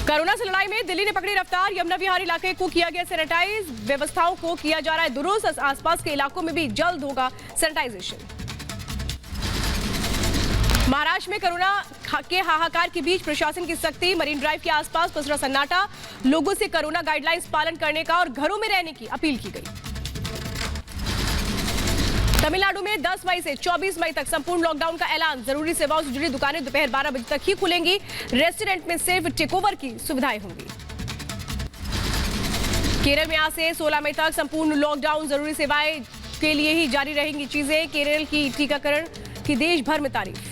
A: कोरोना से लड़ाई में दिल्ली ने पकड़ी रफ्तार। यमुना विहार इलाके को किया गया सैनिटाइज। व्यवस्थाओं को किया जा रहा है दुरुस्त। आसपास के इलाकों में भी जल्द होगा सैनिटाइजेशन। महाराष्ट्र में कोरोना के हाहाकार के बीच प्रशासन की सख्ती। मरीन ड्राइव के आसपास पसरा सन्नाटा। लोगों से कोरोना गाइडलाइंस पालन करने का और घरों में रहने की अपील की गई। तमिलनाडु में 10 मई से 24 मई तक संपूर्ण लॉकडाउन का ऐलान। जरूरी सेवाओं से जुड़ी दुकानें दोपहर 12 बजे तक ही खुलेंगी। रेस्टोरेंट में सिर्फ टेक ओवर की सुविधाएं होंगी। केरल में आज से 16 मई तक संपूर्ण लॉकडाउन। जरूरी सेवाएं के लिए ही जारी रहेंगी चीजें। केरल की टीकाकरण की देश भर में तारीफ।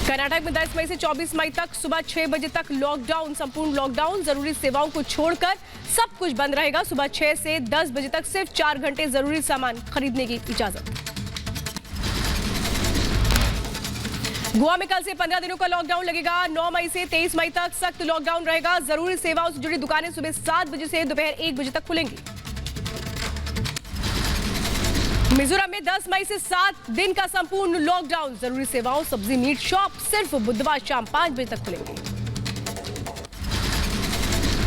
A: कर्नाटक में 10 मई से 24 मई तक सुबह 6 बजे तक लॉकडाउन। संपूर्ण लॉकडाउन। जरूरी सेवाओं को छोड़कर सब कुछ बंद रहेगा। सुबह 6 से 10 बजे तक सिर्फ 4 घंटे जरूरी सामान खरीदने की इजाजत। गोवा में कल से 15 दिनों का लॉकडाउन लगेगा। 9 मई से 23 मई तक सख्त लॉकडाउन रहेगा। जरूरी सेवाओं से जुड़ी दुकानें सुबह 7 बजे से दोपहर 1 बजे तक खुलेंगी। मिजोरम में 10 मई से 7 दिन का संपूर्ण लॉकडाउन। जरूरी सेवाओं, सब्जी, मीट शॉप सिर्फ बुधवार शाम 5 बजे तक खुलेंगे।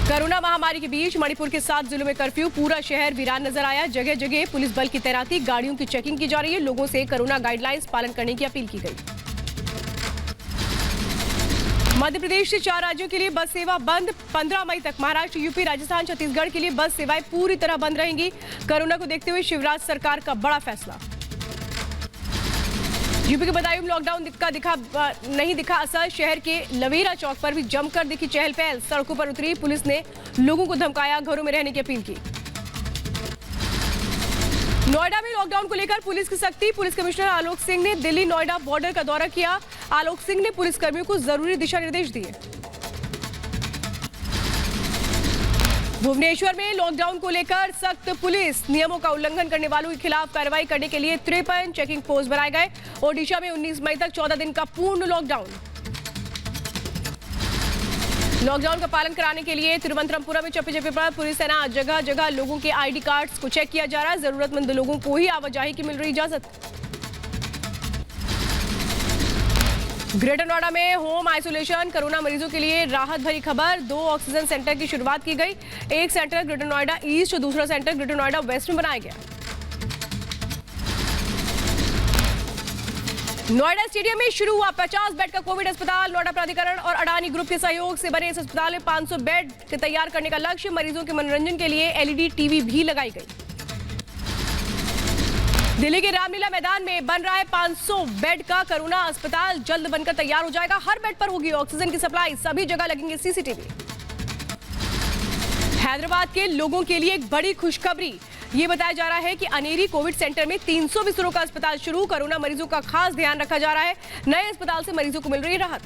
A: कोरोना महामारी के बीच मणिपुर के 7 जिलों में कर्फ्यू। पूरा शहर वीरान नजर आया। जगह जगह पुलिस बल की तैनाती। गाड़ियों की चेकिंग की जा रही है। लोगों से कोरोना गाइडलाइंस पालन करने की अपील की गई। मध्य प्रदेश से 4 राज्यों के लिए बस सेवा बंद। 15 मई तक महाराष्ट्र, यूपी, राजस्थान, छत्तीसगढ़ के लिए बस सेवाएं पूरी तरह बंद रहेंगी। कोरोना को देखते हुए शिवराज सरकार का बड़ा फैसला। यूपी के बदायूं में लॉकडाउन का नहीं दिखा असर। शहर के लवेरा चौक पर भी जमकर दिखी चहल पहल। सड़कों पर उतरी पुलिस ने लोगों को धमकाया, घरों में रहने की अपील की। नोएडा में लॉकडाउन को लेकर पुलिस की सख्ती। पुलिस कमिश्नर आलोक सिंह ने दिल्ली नोएडा बॉर्डर का दौरा किया। आलोक सिंह ने पुलिसकर्मियों को जरूरी दिशा निर्देश दिए। भुवनेश्वर में लॉकडाउन को लेकर सख्त पुलिस। नियमों का उल्लंघन करने वालों के खिलाफ कार्रवाई करने के लिए 53 चेकिंग पोस्ट बनाए गए। ओडिशा में 19 मई तक 14 दिन का पूर्ण लॉकडाउन। लॉकडाउन का पालन कराने के लिए तिरुवनंतपुरम में चप्पे चप्पे पर पुलिस सेना। जगह जगह लोगों के आईडी कार्ड्स को चेक किया जा रहा है। जरूरतमंद लोगों को ही आवाजाही की मिल रही इजाजत। ग्रेटर नोएडा में होम आइसोलेशन। कोरोना मरीजों के लिए राहत भरी खबर। 2 ऑक्सीजन सेंटर की शुरुआत की गई। एक सेंटर ग्रेटर नोएडा ईस्ट और दूसरा सेंटर ग्रेटर नोएडा वेस्ट में बनाया गया। नोएडा स्टेडियम में शुरू हुआ 50 बेड का कोविड अस्पताल। नोएडा प्राधिकरण और अडानी ग्रुप के सहयोग से बने इस अस्पताल में 500 बेड तैयार करने का लक्ष्य। मरीजों के मनोरंजन के लिए एलईडी टीवी भी लगाई गई। दिल्ली के रामलीला मैदान में बन रहा है 500 बेड का कोरोना अस्पताल। जल्द बनकर तैयार हो जाएगा। हर बेड पर होगी ऑक्सीजन की सप्लाई। सभी जगह लगेंगे सीसीटीवी। हैदराबाद के लोगों के लिए एक बड़ी खुशखबरी। ये बताया जा रहा है कि अनेरी कोविड सेंटर में 300 बिस्तरों का अस्पताल शुरू। कोरोना मरीजों का खास ध्यान रखा जा रहा है। नए अस्पताल से मरीजों को मिल रही राहत।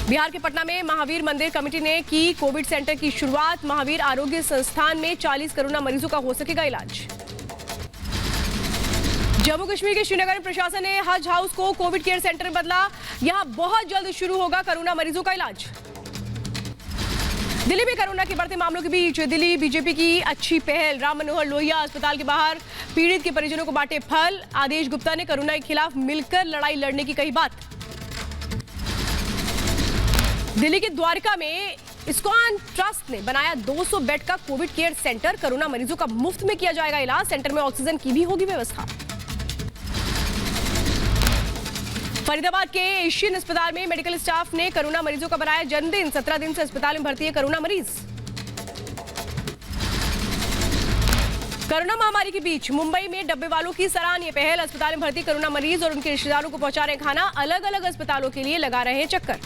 A: बिहार के पटना में महावीर मंदिर कमेटी ने की कोविड सेंटर की शुरुआत। महावीर आरोग्य संस्थान में 40 कोरोना मरीजों का हो सकेगा इलाज। जम्मू कश्मीर के श्रीनगर में प्रशासन ने हज हाउस को कोविड केयर सेंटर में बदला। यहां बहुत जल्द शुरू होगा कोरोना मरीजों का इलाज। दिल्ली में कोरोना के बढ़ते मामलों के बीच दिल्ली बीजेपी की अच्छी पहल। राम मनोहर लोहिया अस्पताल के बाहर पीड़ित के परिजनों को बांटे फल। आदेश गुप्ता ने कोरोना के खिलाफ मिलकर लड़ाई लड़ने की कही बात। दिल्ली के द्वारका में इस्कॉन ट्रस्ट ने बनाया 200 बेड का कोविड केयर सेंटर। कोरोना मरीजों का मुफ्त में किया जाएगा इलाज। सेंटर में ऑक्सीजन की भी होगी व्यवस्था। फरीदाबाद के एशियन अस्पताल में मेडिकल स्टाफ ने कोरोना मरीजों का बनाया जन्मदिन। 17 दिन से अस्पताल में भर्ती है कोरोना मरीज। कोरोना महामारी के बीच मुंबई में डब्बे वालों की सराहनीय पहल। अस्पताल में भर्ती कोरोना मरीज और उनके रिश्तेदारों को पहुंचा रहे खाना। अलग अलग अस्पतालों के लिए लगा रहे चक्कर।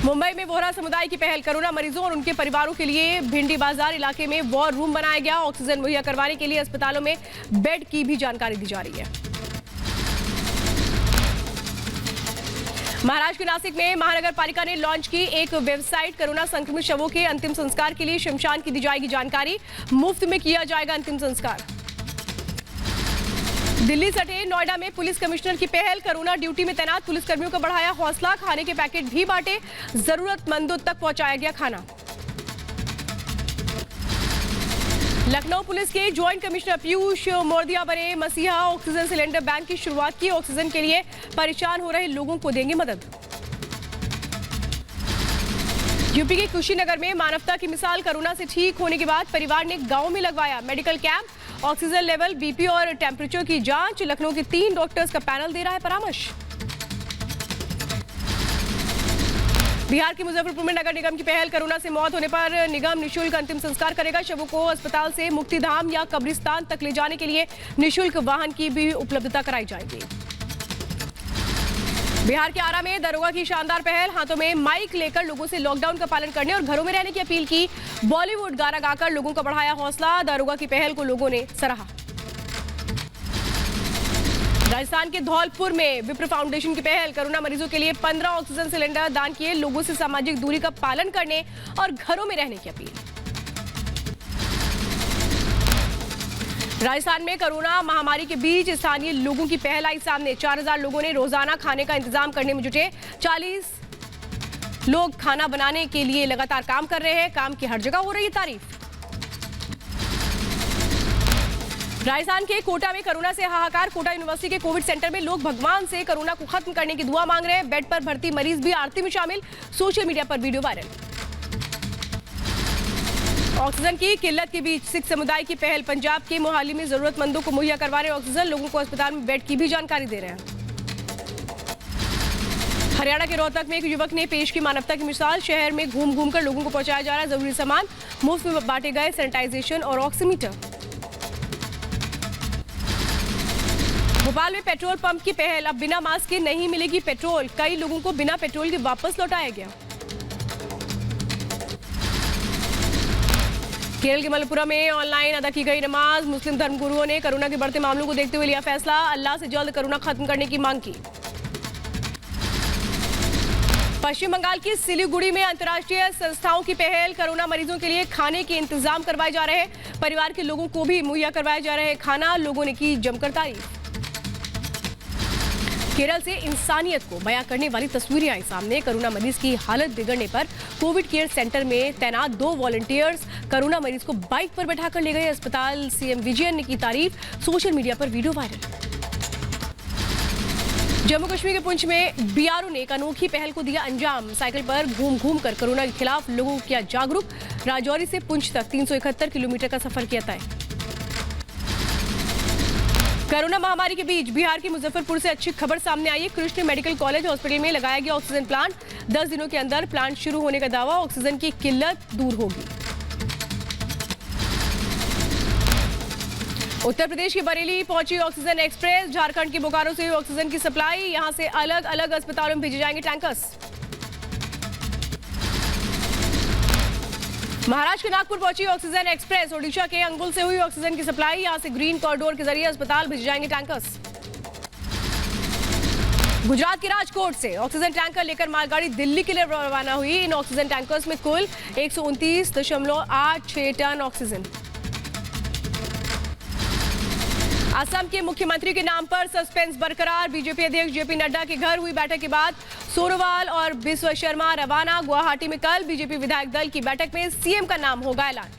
A: मुंबई में वोहरा समुदाय की पहल। कोरोना मरीजों और उनके परिवारों के लिए भिंडी बाजार इलाके में वॉर रूम बनाया गया। ऑक्सीजन मुहैया करवाने के लिए अस्पतालों में बेड की भी जानकारी दी जा रही है। महाराष्ट्र के नासिक में महानगर पालिका ने लॉन्च की एक वेबसाइट। कोरोना संक्रमित शवों के अंतिम संस्कार के लिए शमशान की दी जाएगी जानकारी। मुफ्त में किया जाएगा अंतिम संस्कार। दिल्ली सटे नोएडा में पुलिस कमिश्नर की पहल। कोरोना ड्यूटी में तैनात पुलिसकर्मियों का बढ़ाया हौसला। खाने के पैकेट भी बांटे। जरूरतमंदों तक पहुंचाया गया खाना। लखनऊ पुलिस के ज्वाइंट कमिश्नर पीयूष मोरदिया बने मसीहा। ऑक्सीजन सिलेंडर बैंक की शुरुआत की। ऑक्सीजन के लिए परेशान हो रहे लोगों को देंगे मदद। यूपी के कुशीनगर में मानवता की मिसाल। कोरोना से ठीक होने के बाद परिवार ने गांव में लगवाया medical camp. Oxygen level, BP और टेम्परेचर की जांच। लखनऊ के 3 डॉक्टर्स का पैनल दे रहा है परामर्श। बिहार के मुजफ्फरपुर में नगर निगम की पहल। कोरोना से मौत होने पर निगम निशुल्क अंतिम संस्कार करेगा। शवों को अस्पताल से मुक्तिधाम या कब्रिस्तान तक ले जाने के लिए निशुल्क वाहन की भी उपलब्धता कराई जाएगी। बिहार के आरा में दरोगा की शानदार पहल। हाथों में माइक लेकर लोगों से लॉकडाउन का पालन करने और घरों में रहने की अपील की। बॉलीवुड गाना गाकर लोगों का बढ़ाया हौसला। दरोगा की पहल को लोगों ने सराहा। राजस्थान के धौलपुर में विप्र फाउंडेशन की पहल। कोरोना मरीजों के लिए 15 ऑक्सीजन सिलेंडर दान किए। लोगों से सामाजिक दूरी का पालन करने और घरों में रहने की अपील। राजस्थान में कोरोना महामारी के बीच स्थानीय लोगों की पहल आई सामने। 4000 लोगों ने रोजाना खाने का इंतजाम करने में जुटे। 40 लोग खाना बनाने के लिए लगातार काम कर रहे हैं। काम की हर जगह हो रही है तारीफ। राजस्थान के कोटा में कोरोना से हाहाकार। कोटा यूनिवर्सिटी के कोविड सेंटर में लोग भगवान से कोरोना को खत्म करने की दुआ मांग रहे हैं। बेड पर भर्ती मरीज भी आरती में शामिल। सोशल मीडिया पर वीडियो वायरल। ऑक्सीजन की किल्लत के बीच सिख समुदाय की पहल। पंजाब के मोहाली में जरूरतमंदों को मुहैया करवा रहे ऑक्सीजन। लोगों को अस्पताल में बेड की भी जानकारी दे रहे हैं। हरियाणा के रोहतक में एक युवक ने पेश की मानवता की मिसाल। शहर में घूम घूम कर लोगों को पहुंचाया जा रहा है जरूरी सामान। मुफ्त में बांटे गए सैनिटाइजेशन और ऑक्सीमीटर। भोपाल में पेट्रोल पंप की पहल। अब बिना मास्क के नहीं मिलेगी पेट्रोल। कई लोगों को बिना पेट्रोल के वापस लौटाया गया। केरल के मलप्पुरम में ऑनलाइन अदा की गई नमाज। मुस्लिम धर्मगुरुओं ने कोरोना के बढ़ते मामलों को देखते हुए लिया फैसला। अल्लाह से जल्द कोरोना खत्म करने की मांग की। पश्चिम बंगाल की सिलीगुड़ी में अंतर्राष्ट्रीय संस्थाओं की पहल। कोरोना मरीजों के लिए खाने के इंतजाम करवाए जा रहे हैं। परिवार के लोगों को भी मुहैया करवाया जा रहे हैं खाना। लोगों ने की जमकर तारीफ। केरल से इंसानियत को बयां करने वाली तस्वीरें आई सामने। कोरोना मरीज की हालत बिगड़ने पर कोविड केयर सेंटर में तैनात 2 वॉलंटियर्स कोरोना मरीज को बाइक पर बैठाकर ले गए अस्पताल। सीएम विजयन ने की तारीफ। सोशल मीडिया पर वीडियो वायरल। जम्मू कश्मीर के पुंछ में बीआरओ ने एक अनोखी पहल को दिया अंजाम। साइकिल पर घूम घूम कर कोरोना के खिलाफ लोगों को किया जागरूक। राजौरी से पुंछ तक 371 किलोमीटर का सफर किया तय। कोरोना महामारी के बीच बिहार के मुजफ्फरपुर से अच्छी खबर सामने आई है। कृष्ण मेडिकल कॉलेज हॉस्पिटल में लगाया गया ऑक्सीजन प्लांट। 10 दिनों के अंदर प्लांट शुरू होने का दावा। ऑक्सीजन की किल्लत दूर होगी। उत्तर प्रदेश की बरेली पहुंची ऑक्सीजन एक्सप्रेस। झारखंड के बोकारो से ऑक्सीजन की सप्लाई। यहां से अलग अलग अस्पतालों में भेजे जाएंगे टैंकर्स। महाराष्ट्र के नागपुर पहुंची ऑक्सीजन एक्सप्रेस। ओडिशा के अंगुल से हुई ऑक्सीजन की सप्लाई। यहां से ग्रीन कॉरिडोर के जरिए अस्पताल भेजे जाएंगे टैंकर्स। गुजरात के राजकोट से ऑक्सीजन टैंकर लेकर मालगाड़ी दिल्ली के लिए रवाना हुई। इन ऑक्सीजन टैंकर्स में कुल 129.86 टन ऑक्सीजन। असम के मुख्यमंत्री के नाम पर सस्पेंस बरकरार। बीजेपी अध्यक्ष जेपी नड्डा के घर हुई बैठक के बाद सोनोवाल और बिस्वा शर्मा रवाना। गुवाहाटी में कल बीजेपी विधायक दल की बैठक में सीएम का नाम होगा ऐलान।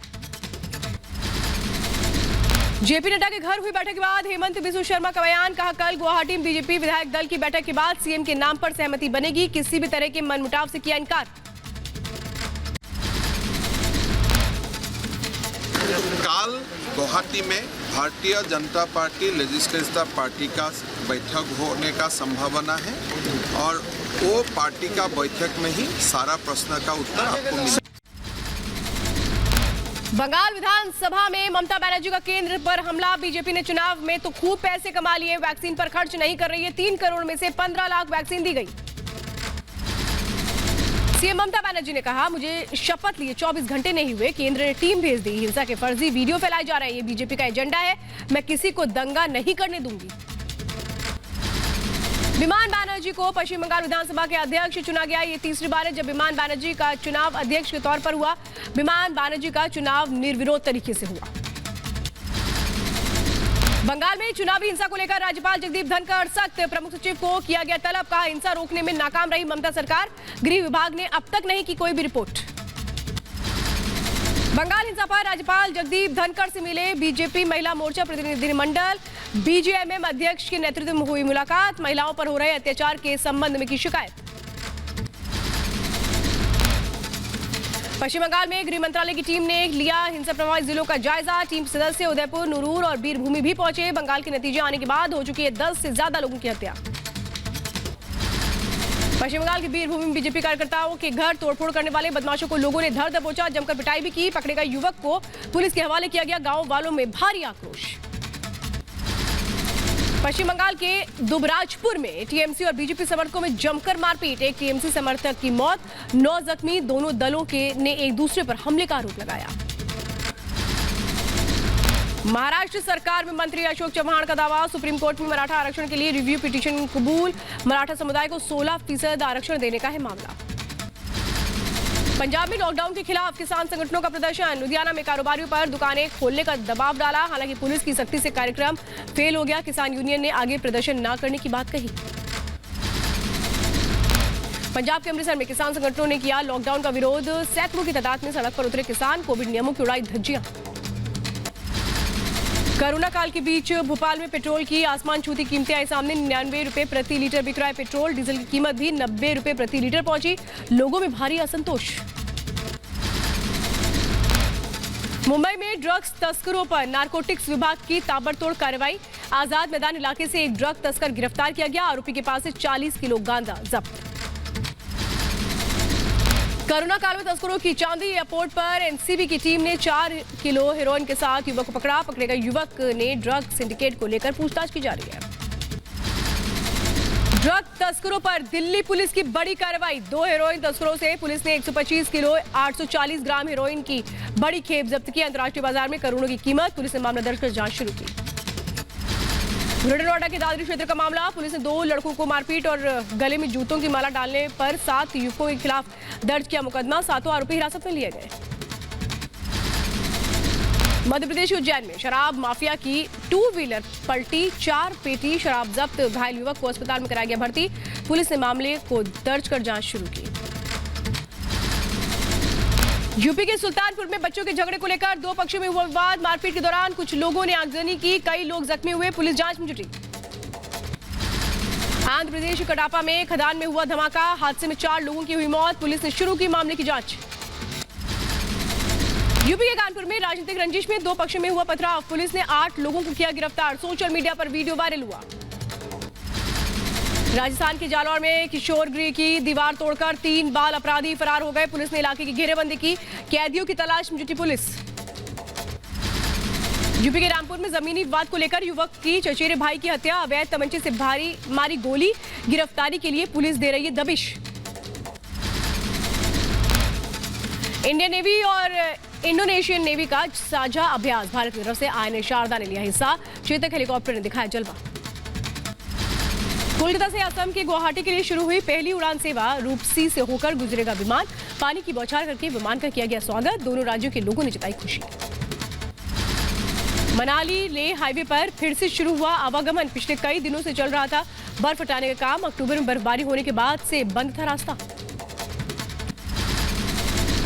A: जेपी नड्डा के घर हुई बैठक के बाद हेमंत बिस्वा शर्मा का बयान। कहा, कल गुवाहाटी में बीजेपी विधायक दल की बैठक के बाद सीएम के नाम पर सहमति बनेगी। किसी भी तरह के मनमुटाव से किया इनकार।
F: कल गुवाहाटी में Bharatiya Janata party legislative party का बैठक होने का संभावना है और वो पार्टी का बैठक में ही सारा प्रश्न का उत्तर आपको मिलेगा।
A: बंगाल विधानसभा में ममता बनर्जी का केंद्र पर हमला। बीजेपी ने चुनाव में तो खूब पैसे कमा लिए, वैक्सीन पर खर्च नहीं कर रही है। 3 करोड़ में से 15 लाख वैक्सीन दी गई। सीएम ममता बनर्जी ने कहा, मुझे शपथ लिए 24 घंटे नहीं हुए, केंद्र ने टीम भेज दी। हिंसा के फर्जी वीडियो फैलाए जा रहे हैं, ये बीजेपी का एजेंडा है। मैं किसी को दंगा नहीं करने दूंगी। विमान बनर्जी को पश्चिम बंगाल विधानसभा के अध्यक्ष चुना गया। ये तीसरी बार है जब विमान बनर्जी का चुनाव अध्यक्ष के तौर पर हुआ। विमान बनर्जी का चुनाव निर्विरोध तरीके से हुआ। बंगाल में चुनावी हिंसा को लेकर राज्यपाल जगदीप धनखड़ सख्त। प्रमुख सचिव को किया गया तलब। कहा, हिंसा रोकने में नाकाम रही ममता सरकार। गृह विभाग ने अब तक नहीं की कोई भी रिपोर्ट। बंगाल हिंसा पर राज्यपाल जगदीप धनखड़ से मिले बीजेपी महिला मोर्चा प्रतिनिधिमंडल। बीजेएमएम अध्यक्ष के नेतृत्व में हुई मुलाकात। महिलाओं पर हो रहे अत्याचार के संबंध में की शिकायत। पश्चिम बंगाल में गृह मंत्रालय की टीम ने लिया हिंसा प्रभावित जिलों का जायजा। टीम सदस्य उदयपुर, नुरूर और बीरभूमि भी पहुंचे। बंगाल के नतीजे आने के बाद हो चुकी है 10 से ज्यादा लोगों की हत्या। पश्चिम बंगाल के बीरभूमि में बीजेपी कार्यकर्ताओं के घर तोड़फोड़ करने वाले बदमाशों को लोगों ने धर दबोचा, जमकर पिटाई भी की। पकड़े गए युवक को पुलिस के हवाले किया गया। गांव वालों में भारी आक्रोश। पश्चिम बंगाल के दुबराजपुर में टीएमसी और बीजेपी समर्थकों में जमकर मारपीट। एक टीएमसी समर्थक की मौत, 9 जख्मी। दोनों दलों ने एक दूसरे पर हमले का आरोप लगाया। महाराष्ट्र सरकार में मंत्री अशोक चव्हाण का दावा। सुप्रीम कोर्ट में मराठा आरक्षण के लिए रिव्यू पिटीशन कबूल। मराठा समुदाय को 16% आरक्षण देने का है मामला। पंजाब में लॉकडाउन के खिलाफ किसान संगठनों का प्रदर्शन। लुधियाना में कारोबारियों पर दुकानें खोलने का दबाव डाला। हालांकि पुलिस की सख्ती से कार्यक्रम फेल हो गया। किसान यूनियन ने आगे प्रदर्शन न करने की बात कही। पंजाब के अमृतसर में किसान संगठनों ने किया लॉकडाउन का विरोध। सैकड़ों की तादाद में सड़क पर उतरे किसान। कोविड नियमों की उड़ाई धज्जियां। कोरोना काल के बीच भोपाल में पेट्रोल की आसमान छूती कीमतें आई सामने। 99 रुपए प्रति लीटर बिक रहा है पेट्रोल। डीजल की कीमत भी 90 रुपए प्रति लीटर पहुंची। लोगों में भारी असंतोष। मुंबई में ड्रग्स तस्करों पर नारकोटिक्स विभाग की ताबड़तोड़ कार्रवाई। आजाद मैदान इलाके से एक ड्रग तस्कर गिरफ्तार किया गया। आरोपी के पास से 40 किलो गांजा जब्त। कोरोना काल में तस्करों की चांदी एयरपोर्ट पर एनसीबी की टीम ने 4 किलो हेरोइन के साथ युवक को पकड़ा। पकड़े गए युवक ने ड्रग सिंडिकेट को लेकर पूछताछ की जा रही है। ड्रग तस्करों पर दिल्ली पुलिस की बड़ी कार्रवाई। 2 हेरोइन तस्करों से पुलिस ने 125 किलो 840 ग्राम हेरोइन की बड़ी खेप जब्त की। अंतर्राष्ट्रीय बाजार में करोड़ों की कीमत। पुलिस ने मामला दर्ज कर जांच शुरू की। ग्रेटर नोएडा के दादरी क्षेत्र का मामला। पुलिस ने 2 लड़कों को मारपीट और गले में जूतों की माला डालने पर 7 युवकों के खिलाफ दर्ज किया मुकदमा। 7 आरोपी हिरासत में लिए गए। मध्य प्रदेश के उज्जैन में शराब माफिया की 2 व्हीलर पलटी। 4 पेटी शराब जब्त। घायल युवक को अस्पताल में कराया गया भर्ती। पुलिस ने मामले को दर्ज कर जांच शुरू की। यूपी के सुल्तानपुर में बच्चों के झगड़े को लेकर 2 पक्षों में हुआ विवाद। मारपीट के दौरान कुछ लोगों ने आगजनी की। कई लोग जख्मी हुए। पुलिस जांच में जुटी। आंध्र प्रदेश के कडापा में खदान में हुआ धमाका। हादसे में 4 लोगों की हुई मौत। पुलिस ने शुरू की मामले की जांच। यूपी के कानपुर में राजनीतिक रंजिश में 2 पक्षों में हुआ पथराव। पुलिस ने 8 लोगों को किया गिरफ्तार। सोशल मीडिया पर वीडियो वायरल हुआ। राजस्थान के जालौर में किशोर गृह की दीवार तोड़कर 3 बाल अपराधी फरार हो गए। पुलिस ने इलाके की घेरेबंदी की। कैदियों की तलाश में जुटी पुलिस। यूपी के रामपुर में जमीनी विवाद को लेकर युवक की चचेरे भाई की हत्या। अवैध तमंचे से भारी मारी गोली। गिरफ्तारी के लिए पुलिस दे रही है दबिश। इंडियन नेवी और इंडोनेशियन नेवी का साझा अभ्यास, भारत की तरफ से INS शारदा ने लिया हिस्सा, चेतक हेलीकॉप्टर ने दिखाया जलवा। कोलकाता से असम के गुवाहाटी के लिए शुरू हुई पहली उड़ान सेवा, रूपसी से होकर गुजरेगा विमान, पानी की बौछार करके विमान का किया गया स्वागत, दोनों राज्यों के लोगों ने जताई खुशी। मनाली लेह हाईवे पर फिर से शुरू हुआ आवागमन, पिछले कई दिनों से चल रहा था बर्फ हटाने का काम, अक्टूबर में बर्फबारी होने के बाद से बंद था रास्ता।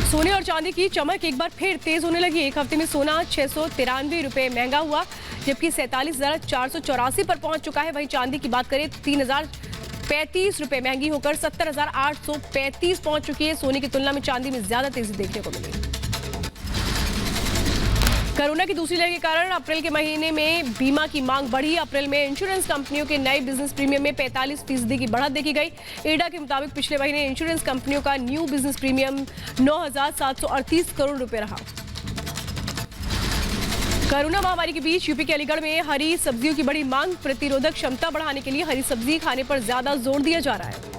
A: सोने और चांदी की चमक एक बार फिर तेज होने लगी, एक हफ्ते में सोना 693 रुपए महंगा हुआ, जबकि 47,484 पर पहुंच चुका है। वहीं चांदी की बात करें तो 3,035 रुपए महंगी होकर 70,835 पहुंच चुकी है। सोने की तुलना में चांदी में ज्यादा तेजी देखने को मिली। कोरोना की दूसरी लहर के कारण अप्रैल के महीने में बीमा की मांग बढ़ी। अप्रैल में इंश्योरेंस कंपनियों के नए बिजनेस प्रीमियम में 45% की बढ़त देखी गई। एडा के मुताबिक पिछले महीने इंश्योरेंस कंपनियों का न्यू बिजनेस प्रीमियम 9,738 करोड़ रुपए रहा। कोरोना महामारी के बीच यूपी के अलीगढ़ में हरी सब्जियों की बड़ी मांग, प्रतिरोधक क्षमता बढ़ाने के लिए हरी सब्जी खाने पर ज्यादा जोर दिया जा रहा है।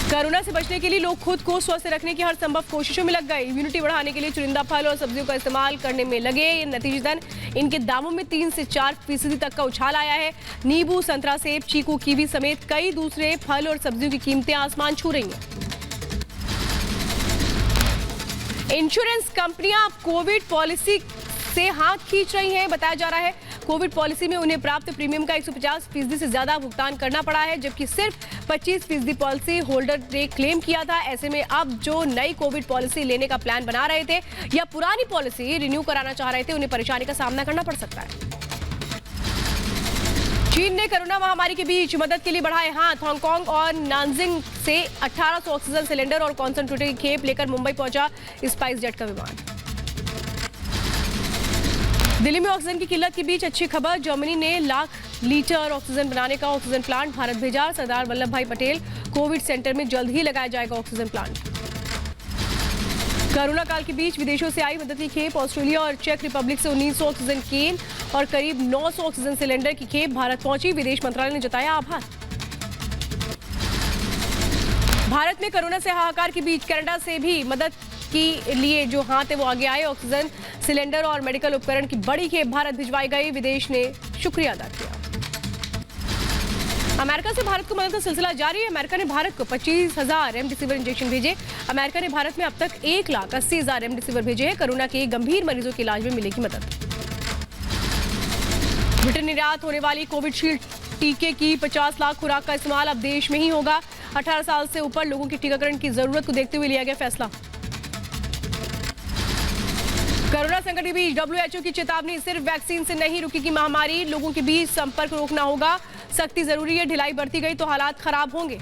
A: कोरोना से बचने के लिए लोग खुद को स्वस्थ रखने की हर संभव कोशिशों में लग गए। इम्यूनिटी बढ़ाने के लिए चुनिंदा फल और सब्जियों का इस्तेमाल करने में लगे। नतीजतन इनके दामों में 3 से 4% तक का उछाल आया है। नींबू, संतरा, सेब, चीकू, कीवी समेत कई दूसरे फल और सब्जियों की कीमतें आसमान छू रही हैं। इंश्योरेंस कंपनियां कोविड पॉलिसी से हाथ खींच रही हैं। बताया जा रहा है कोविड पॉलिसी में उन्हें प्राप्त प्रीमियम का 150% से ज्यादा भुगतान करना पड़ा है, जबकि सिर्फ 25% पॉलिसी होल्डर ने क्लेम किया था। ऐसे में अब जो नई कोविड पॉलिसी लेने का प्लान बना रहे थे या पुरानी पॉलिसी रिन्यू कराना चाह रहे थे, उन्हें परेशानी का सामना करना पड़ सकता है। चीन ने कोरोना महामारी के बीच मदद के लिए बढ़ाए हाथ। हांगकांग और नानजिंग से 1800 ऑक्सीजन सिलेंडर और कॉन्सेंट्रेटर की खेप लेकर मुंबई पहुंचा स्पाइस जेट का विमान। दिल्ली में ऑक्सीजन की किल्लत के बीच अच्छी खबर, जर्मनी ने 1 लाख लीटर ऑक्सीजन बनाने का ऑक्सीजन प्लांट भारत भेजा। सरदार वल्लभ भाई पटेल कोविड सेंटर में जल्द ही लगाया जाएगा ऑक्सीजन प्लांट। कोरोना काल के बीच विदेशों से आई मदद की खेप, ऑस्ट्रेलिया और चेक रिपब्लिक से 1900 ऑक्सीजन केन और करीब 900 ऑक्सीजन सिलेंडर की खेप भारत पहुंची। विदेश मंत्रालय ने जताया आभार। भारत में कोरोना से हाहाकार के बीच कनाडा से भी मदद के लिए जो हाथ है वो आगे आए। ऑक्सीजन सिलेंडर और मेडिकल उपकरण की बड़ी खेप भारत भिजवाई गई। विदेश ने शुक्रिया अदा किया। अमेरिका से भारत को मदद का सिलसिला जारी है। अमेरिका ने भारत को 25,000 रेमडेसिविर इंजेक्शन भेजे। अमेरिका ने भारत में अब तक 1,80,000 रेमडेसिविर भेजे हैं। कोरोना के गंभीर मरीजों के इलाज में मिलेगी मदद। ब्रिटेन निर्यात होने वाली कोविशील्ड टीके की 50 लाख खुराक का इस्तेमाल अब देश में ही होगा। 18 साल से ऊपर लोगों के टीकाकरण की जरूरत को देखते हुए लिया गया फैसला। कोरोना संकट के बीच WHO की चेतावनी, सिर्फ वैक्सीन से नहीं रुकेगी महामारी, लोगों के बीच संपर्क रोकना होगा। सख्ती जरूरी है, ढिलाई बढ़ती गई तो हालात खराब होंगे।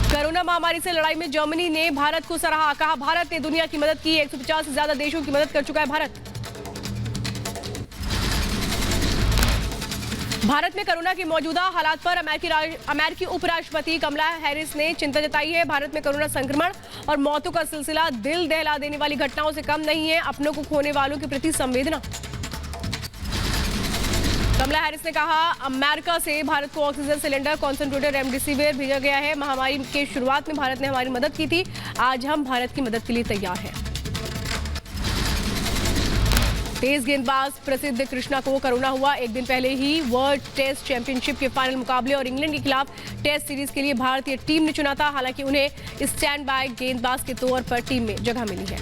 A: कोरोना महामारी से लड़ाई में जर्मनी ने भारत को सराहा, कहा भारत ने दुनिया की मदद की। 150 से ज्यादा देशों की मदद कर चुका है भारत। भारत में कोरोना के मौजूदा हालात पर अमेरिकी उपराष्ट्रपति कमला हैरिस ने चिंता जताई है। भारत में कोरोना संक्रमण और मौतों का सिलसिला दिल दहला देने वाली घटनाओं से कम नहीं है। अपनों को खोने वालों के प्रति संवेदना। कमला हैरिस ने कहा अमेरिका से भारत को ऑक्सीजन सिलेंडर, कॉन्सेंट्रेटर, रेमडेसिविर भेजा गया है। महामारी के शुरुआत में भारत ने हमारी मदद की थी, आज हम भारत की मदद के लिए तैयार हैं। तेज गेंदबाज प्रसिद्ध कृष्णा को कोरोना हुआ। एक दिन पहले ही वर्ल्ड टेस्ट चैंपियनशिप के फाइनल मुकाबले और इंग्लैंड के खिलाफ टेस्ट सीरीज के लिए भारतीय टीम ने चुना था। हालांकि उन्हें स्टैंड बाय गेंदबाज के तौर पर टीम में जगह मिली है।